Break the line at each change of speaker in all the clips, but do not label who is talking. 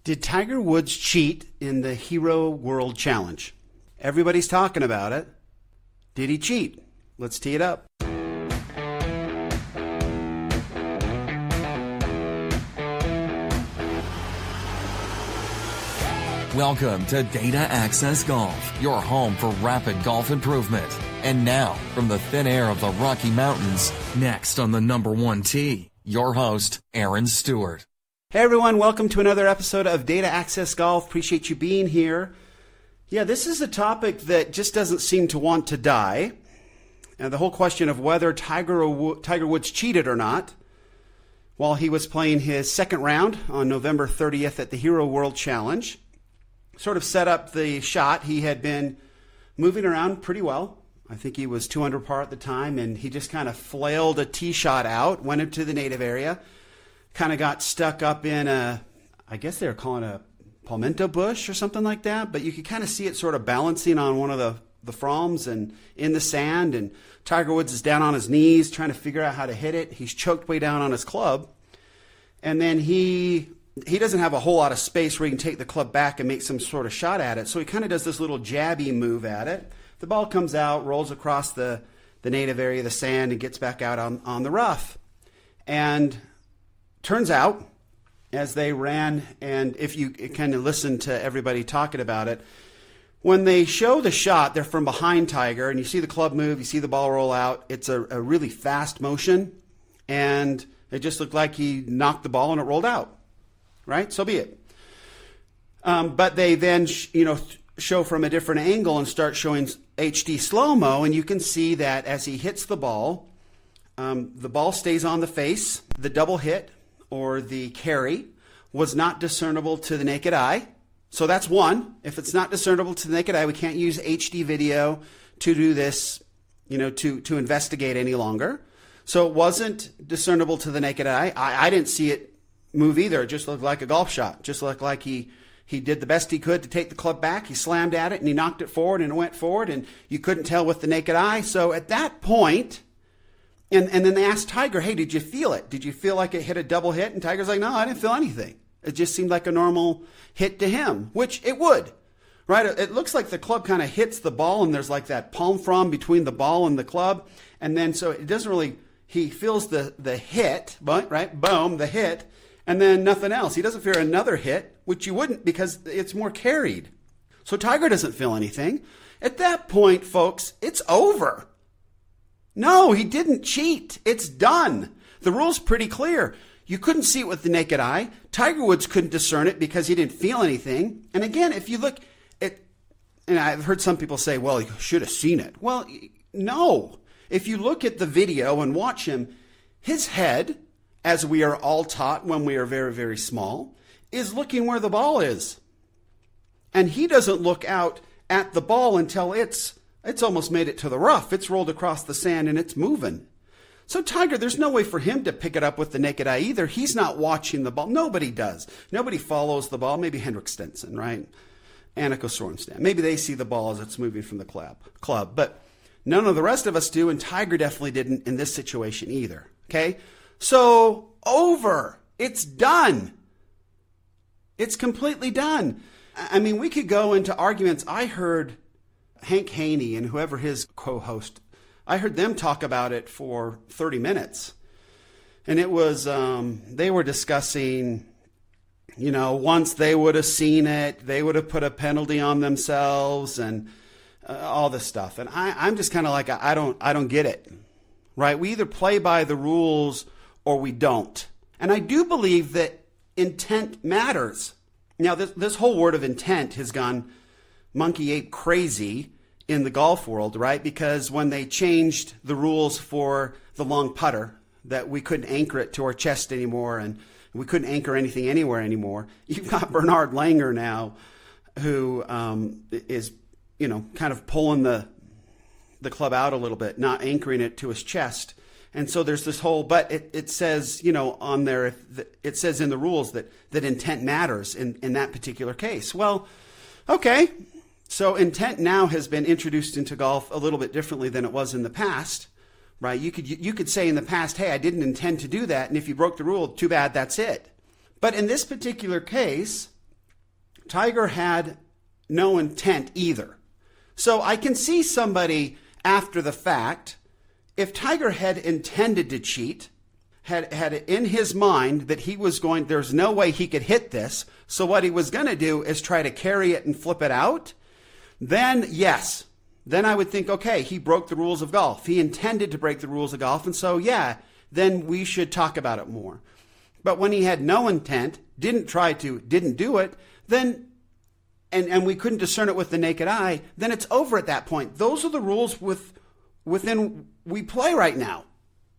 Did Tiger Woods cheat in the Hero World Challenge? Everybody's talking about it. Did he cheat? Let's tee it up.
Welcome to Data Access Golf, your home for rapid golf improvement. And now, from the thin air of the Rocky Mountains, next on the number one tee, your host, Aaron Stewart.
Hey everyone, welcome to another episode of Data Access Golf. Appreciate you being here. Yeah, this is a topic that just doesn't seem to want to die. And the whole question of whether Tiger Woods cheated or not while he was playing his second round on November 30th at the Hero World Challenge sort of set up the shot. He had been moving around pretty well. I think he was 2 under par at the time, and he just kind of flailed a tee shot out, went into the native area, kind of got stuck up in I guess they were calling it a palmetto bush or something like that, but you could kind of see it sort of balancing on one of the froms and in the sand, and Tiger Woods is down on his knees trying to figure out how to hit it. He's choked way down on his club, and then he doesn't have a whole lot of space where he can take the club back and make some sort of shot at it, so he kind of does this little jabby move at it. The ball comes out, rolls across the native area, the sand, and gets back out on the rough. And turns out, as they ran, and if you kind of listen to everybody talking about it, when they show the shot, they're from behind Tiger, and you see the club move, you see the ball roll out. It's a really fast motion, and it just looked like he knocked the ball and it rolled out, right? So be it. But they then, show from a different angle and start showing HD slow-mo, and you can see that as he hits the ball stays on the face. The double hit or the carry was not discernible to the naked eye. So that's one. If it's not discernible to the naked eye, we can't use HD video to do this, to investigate any longer. So it wasn't discernible to the naked eye. I didn't see it move either. It just looked like a golf shot. Just looked like he did the best he could to take the club back. He slammed at it and he knocked it forward and it went forward, and you couldn't tell with the naked eye. So at that point, and then they asked Tiger, hey, did you feel it? Did you feel like it hit a double hit? And Tiger's like, no, I didn't feel anything. It just seemed like a normal hit to him, which it would, right? It looks like the club kind of hits the ball and there's like that palm frond between the ball and the club. And then so it doesn't really, he feels the hit, right? Boom, the hit. And then nothing else. He doesn't fear another hit, which you wouldn't because it's more carried. So Tiger doesn't feel anything. At that point, folks, it's over. No, he didn't cheat. It's done. The rule's pretty clear. You couldn't see it with the naked eye. Tiger Woods couldn't discern it because he didn't feel anything. And again, if you look at, and I've heard some people say, well, you should have seen it. Well, no. If you look at the video and watch him, his head, as we are all taught when we are very, very small, is looking where the ball is. And he doesn't look out at the ball until it's almost made it to the rough. It's rolled across the sand and it's moving. So Tiger, there's no way for him to pick it up with the naked eye either. He's not watching the ball. Nobody does. Nobody follows the ball. Maybe Henrik Stenson, right? Annika Sorenstam. Maybe they see the ball as it's moving from the club. But none of the rest of us do, and Tiger definitely didn't in this situation either. Okay? So, over. It's done. It's completely done. I mean, we could go into arguments. I heard Hank Haney and whoever his co-host, I heard them talk about it for 30 minutes. And it was, they were discussing, once they would have seen it, they would have put a penalty on themselves and all this stuff. And I'm just kind of like, I don't get it, right? We either play by the rules or we don't. And I do believe that intent matters. Now, this whole word of intent has gone monkey ape crazy in the golf world, right? Because when they changed the rules for the long putter, that we couldn't anchor it to our chest anymore and we couldn't anchor anything anywhere anymore, you've got Bernard Langer now who is, kind of pulling the club out a little bit, not anchoring it to his chest. And so there's this whole, but it says, on there, it says in the rules that intent matters in that particular case. Well, okay. So intent now has been introduced into golf a little bit differently than it was in the past, right? You could say in the past, hey, I didn't intend to do that. And if you broke the rule, too bad, that's it. But in this particular case, Tiger had no intent either. So I can see somebody after the fact, if Tiger had intended to cheat, had it in his mind that there's no way he could hit this, so what he was going to do is try to carry it and flip it out, then yes. Then I would think, okay, he broke the rules of golf. He intended to break the rules of golf, and so yeah, then we should talk about it more. But when he had no intent, didn't do it, then, and we couldn't discern it with the naked eye, then it's over at that point. Those are the rules within we play right now.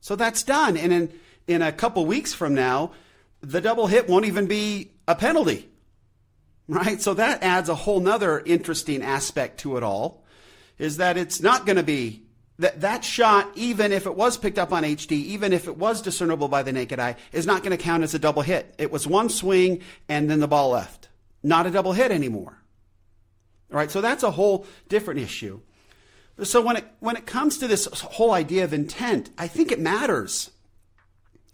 So that's done. And in a couple weeks from now, the double hit won't even be a penalty, right? So that adds a whole nother interesting aspect to it all, is that it's not going to be that shot, even if it was picked up on HD, even if it was discernible by the naked eye, is not going to count as a double hit. It was one swing and then the ball left. Not a double hit anymore. All right, so that's a whole different issue. So when it comes to this whole idea of intent, I think it matters.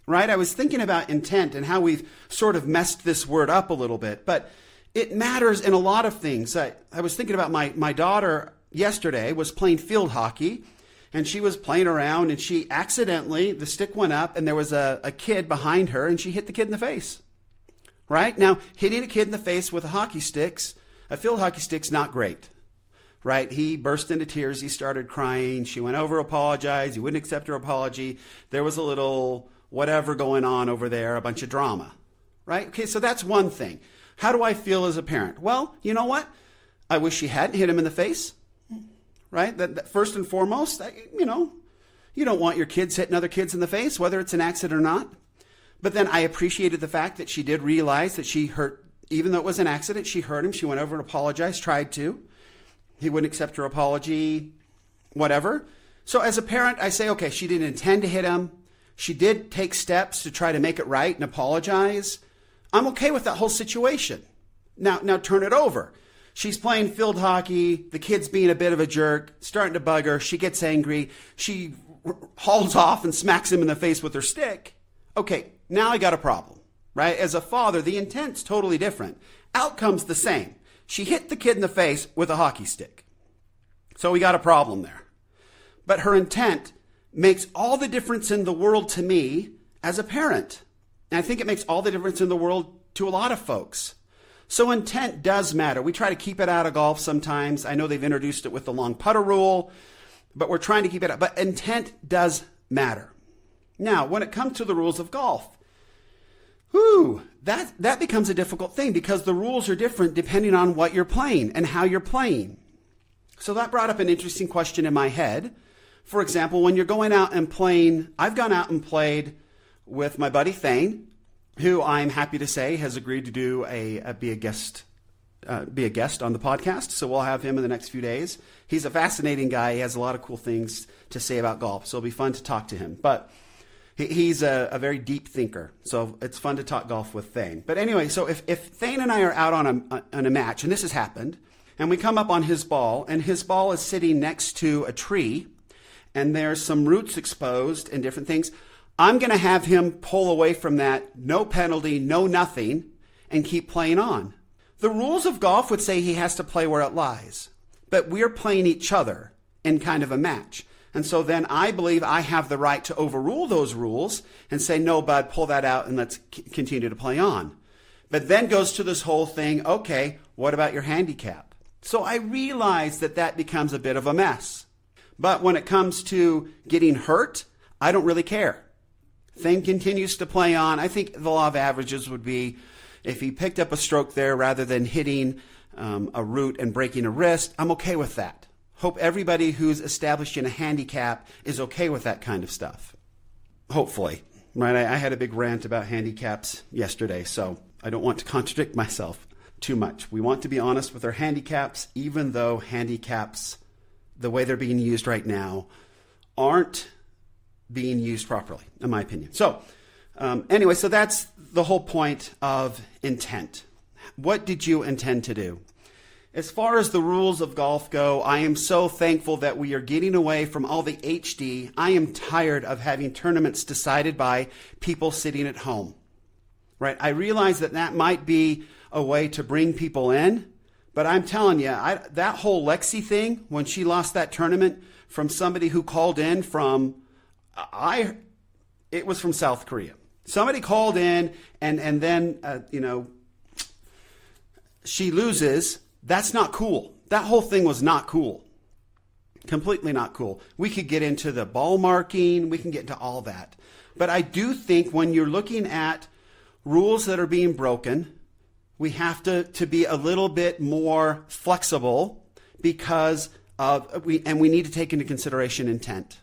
Right? I was thinking about intent and how we've sort of messed this word up a little bit, but it matters in a lot of things. I was thinking about my daughter yesterday was playing field hockey, and she was playing around, and she accidentally, the stick went up, and there was a kid behind her, and she hit the kid in the face. Right? Now, hitting a kid in the face with a field hockey stick's not great. Right? He burst into tears. He started crying. She went over, apologized. He wouldn't accept her apology. There was a little whatever going on over there, a bunch of drama, right? Okay, so that's one thing. How do I feel as a parent? Well, you know what? I wish she hadn't hit him in the face, right? That first and foremost, you don't want your kids hitting other kids in the face, whether it's an accident or not. But then I appreciated the fact that she did realize that she hurt, even though it was an accident, she hurt him. She went over and apologized, tried to. He wouldn't accept her apology, whatever. So as a parent, I say, okay, she didn't intend to hit him. She did take steps to try to make it right and apologize. I'm okay with that whole situation. Now turn it over. She's playing field hockey. The kid's being a bit of a jerk, starting to bug her. She gets angry. She hauls off and smacks him in the face with her stick. Okay, now I got a problem, right? As a father, the intent's totally different. Outcome's the same. She hit the kid in the face with a hockey stick. So we got a problem there. But her intent makes all the difference in the world to me as a parent. And I think it makes all the difference in the world to a lot of folks. So intent does matter. We try to keep it out of golf sometimes. I know they've introduced it with the long putter rule, but we're trying to keep it out. But intent does matter. Now, when it comes to the rules of golf, that becomes a difficult thing because the rules are different depending on what you're playing and how you're playing. So that brought up an interesting question in my head. For example, when you're going out and playing, I've gone out and played with my buddy Thane, who I'm happy to say has agreed to do be a guest on the podcast. So we'll have him in the next few days. He's a fascinating guy. He has a lot of cool things to say about golf. So it'll be fun to talk to him. But he's a very deep thinker. So it's fun to talk golf with Thane. But anyway, so if Thane and I are out on a match, and this has happened, and we come up on his ball, and his ball is sitting next to a tree, and there's some roots exposed and different things, I'm going to have him pull away from that, no penalty, no nothing, and keep playing on. The rules of golf would say he has to play where it lies, but we're playing each other in kind of a match. And so then I believe I have the right to overrule those rules and say, no, bud, pull that out and let's continue to play on. But then goes to this whole thing, okay, what about your handicap? So I realize that becomes a bit of a mess. But when it comes to getting hurt, I don't really care. Thing continues to play on. I think the law of averages would be if he picked up a stroke there rather than hitting a root and breaking a wrist, I'm okay with that. Hope everybody who's establishing a handicap is okay with that kind of stuff. Hopefully. Right? I had a big rant about handicaps yesterday, so I don't want to contradict myself too much. We want to be honest with our handicaps, even though handicaps, the way they're being used right now, aren't being used properly, in my opinion. So anyway, so that's the whole point of intent. What did you intend to do? As far as the rules of golf go, I am so thankful that we are getting away from all the HD. I am tired of having tournaments decided by people sitting at home. Right? I realize that might be a way to bring people in. But I'm telling you, that whole Lexi thing, when she lost that tournament from somebody who called in from, it was from South Korea. Somebody called in and then, she loses. That's not cool. That whole thing was not cool. Completely not cool. We could get into the ball marking. We can get into all that. But I do think when you're looking at rules that are being broken, we have to be a little bit more flexible because we need to take into consideration intent.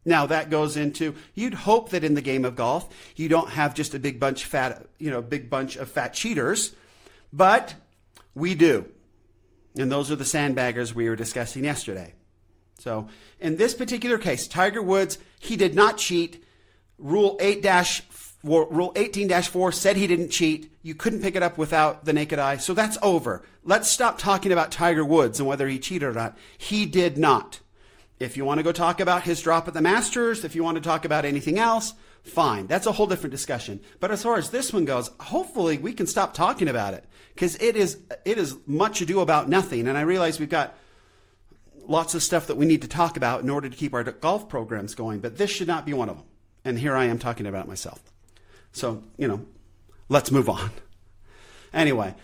Now that goes into, you'd hope that in the game of golf, you don't have just a big bunch of fat cheaters, but we do. And those are the sandbaggers we were discussing yesterday. So in this particular case, Tiger Woods, he did not cheat. Rule 18-4 said he didn't cheat. You couldn't pick it up without the naked eye. So that's over. Let's stop talking about Tiger Woods and whether he cheated or not. He did not. If you want to go talk about his drop at the Masters, if you want to talk about anything else, fine. That's a whole different discussion. But as far as this one goes, hopefully we can stop talking about it because it is much ado about nothing. And I realize we've got lots of stuff that we need to talk about in order to keep our golf programs going, but this should not be one of them. And here I am talking about it myself. So, let's move on. Anyway,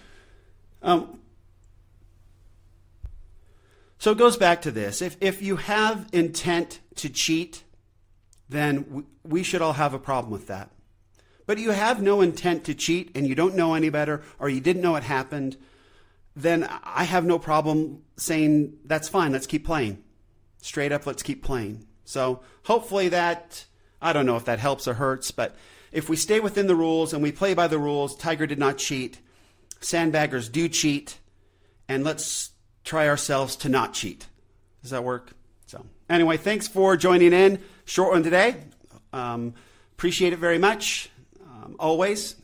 so it goes back to this. If you have intent to cheat, then we should all have a problem with that. But you have no intent to cheat and you don't know any better or you didn't know it happened, then I have no problem saying that's fine, let's keep playing. Straight up, let's keep playing. So hopefully that, I don't know if that helps or hurts, but if we stay within the rules and we play by the rules, Tiger did not cheat, sandbaggers do cheat, and let's try ourselves to not cheat. Does that work? So anyway, thanks for joining in. Short one today. Appreciate it very much.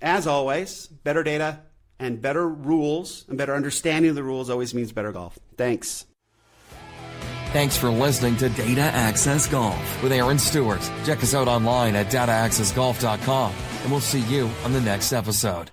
As always, better data and better rules and better understanding of the rules always means better golf. Thanks.
Thanks for listening to Data Access Golf with Aaron Stewart. Check us out online at dataaccessgolf.com, and we'll see you on the next episode.